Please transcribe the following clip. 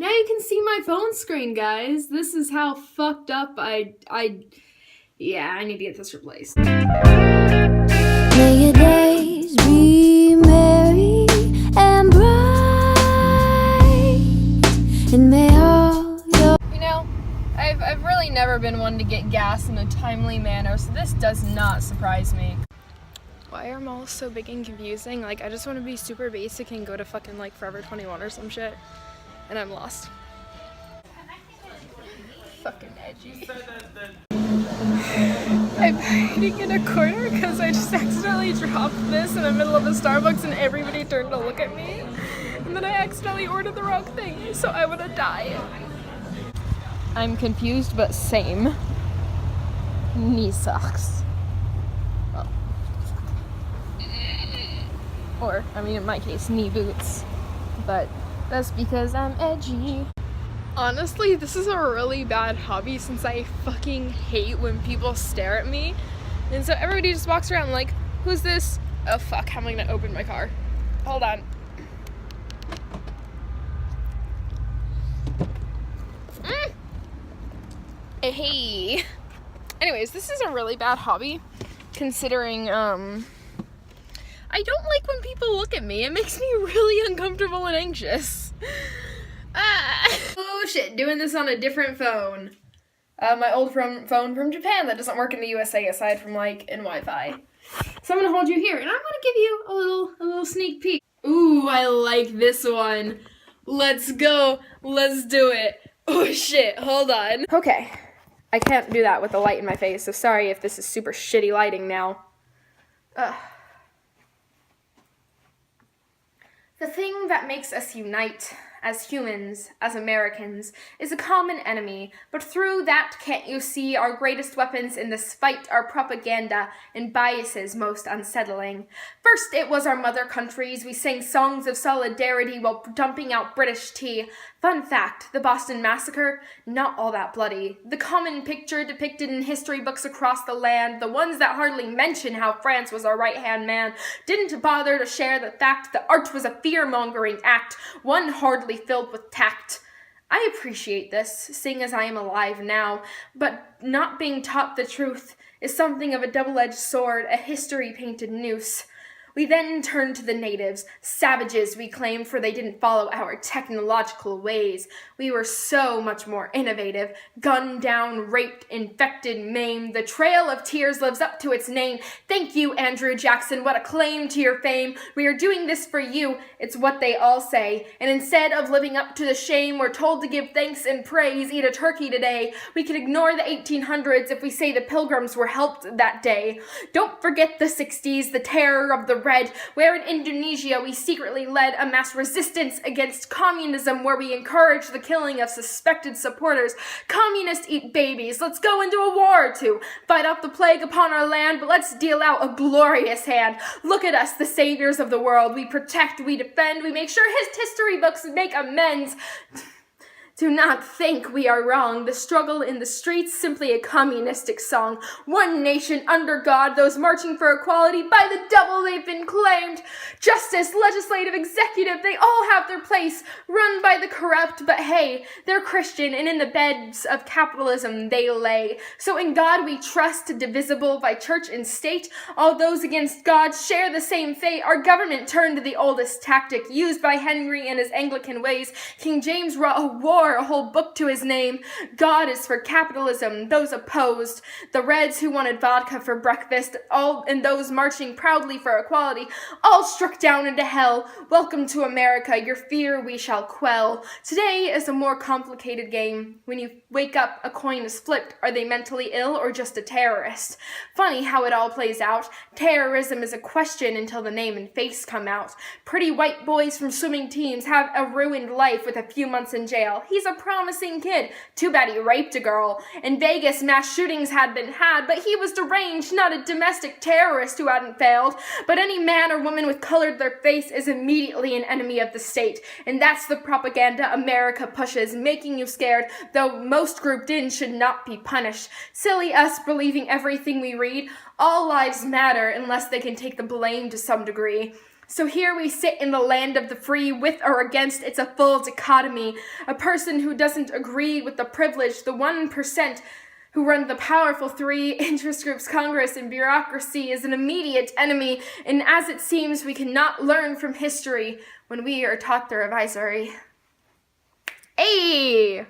Now you can see my phone screen, guys. This is how fucked up yeah, I need to get this replaced. May your days be merry and bright, and may all your... You know, I've really never been one to get gas in a timely manner, so this does not surprise me. Why are malls so big and confusing? Like, I just want to be super basic and go to fucking, like, Forever 21 or some shit. And I'm lost. Fucking edgy. I'm hiding in a corner because I just accidentally dropped this in the middle of a Starbucks and everybody turned to look at me. And then I accidentally ordered the wrong thing, so I would have died. I'm confused, but same. Knee socks. Oh, fuck. Or, I mean, in my case, knee boots. But that's because I'm edgy. Honestly, this is a really bad hobby since I fucking hate when people stare at me. And so everybody just walks around like, who's this? Oh fuck, how am I gonna open my car? Hold on. Hey. Anyways, this is a really bad hobby considering, I don't like when people look at me. It makes me really uncomfortable and anxious. Oh shit, doing this on a different phone. My old phone from Japan that doesn't work in the USA aside from like in Wi-Fi. So I'm gonna hold you here and I'm gonna give you a little sneak peek. Ooh, I like this one. Let's go, let's do it. Oh shit, hold on. Okay, I can't do that with the light in my face, so sorry if this is super shitty lighting now. The thing that makes us unite as humans, as Americans, is a common enemy, but through that can't you see our greatest weapons in this fight are propaganda and biases most unsettling. First it was our mother countries, we sang songs of solidarity while dumping out British tea. Fun fact, the Boston Massacre, not all that bloody. The common picture depicted in history books across the land, the ones that hardly mention how France was our right-hand man, didn't bother to share the fact that art was a fear-mongering act, one hardly filled with tact. I appreciate this, seeing as I am alive now, but not being taught the truth is something of a double-edged sword, a history-painted noose. We then turned to the natives, savages we claimed for they didn't follow our technological ways. We were so much more innovative, gunned down, raped, infected, maimed. The Trail of Tears lives up to its name. Thank you, Andrew Jackson, what a claim to your fame. We are doing this for you, it's what they all say. And instead of living up to the shame, we're told to give thanks and praise, eat a turkey today. We can ignore the 1800s if we say the Pilgrims were helped that day. Don't forget the 60s, the terror of the Red, where in Indonesia we secretly led a mass resistance against communism where we encouraged the killing of suspected supporters. Communists eat babies. Let's go into a war or two. Fight off the plague upon our land, but let's deal out a glorious hand. Look at us, the saviors of the world. We protect, we defend, we make sure his history books make amends. Do not think we are wrong. The struggle in the streets, simply a communistic song. One nation under God, those marching for equality, by the devil they've been claimed. Justice, legislative, executive, they all have their place, run by the corrupt, but hey, they're Christian, and in the beds of capitalism they lay. So in God we trust, divisible by church and state. All those against God share the same fate. Our government turned to the oldest tactic used by Henry and his Anglican ways. King James wrought a war, a whole book to his name. God is for capitalism, those opposed, the Reds who wanted vodka for breakfast, all and those marching proudly for equality, all struck down into hell. Welcome to America, your fear we shall quell. Today is a more complicated game. When you wake up, a coin is flipped. Are they mentally ill or just a terrorist? Funny how it all plays out. Terrorism is a question until the name and face come out. Pretty white boys from swimming teams have a ruined life with a few months in jail. He's a promising kid. Too bad he raped a girl. In Vegas, mass shootings had been had, but he was deranged, not a domestic terrorist who hadn't failed. But any man or woman with colored their face is immediately an enemy of the state. And that's the propaganda America pushes, making you scared, though most grouped in should not be punished. Silly us believing everything we read. All lives matter unless they can take the blame to some degree. So here we sit in the land of the free, with or against, it's a full dichotomy. A person who doesn't agree with the privileged, the 1% who run the powerful 3, interest groups, Congress, and bureaucracy, is an immediate enemy, and as it seems, we cannot learn from history when we are taught the revisory. Hey!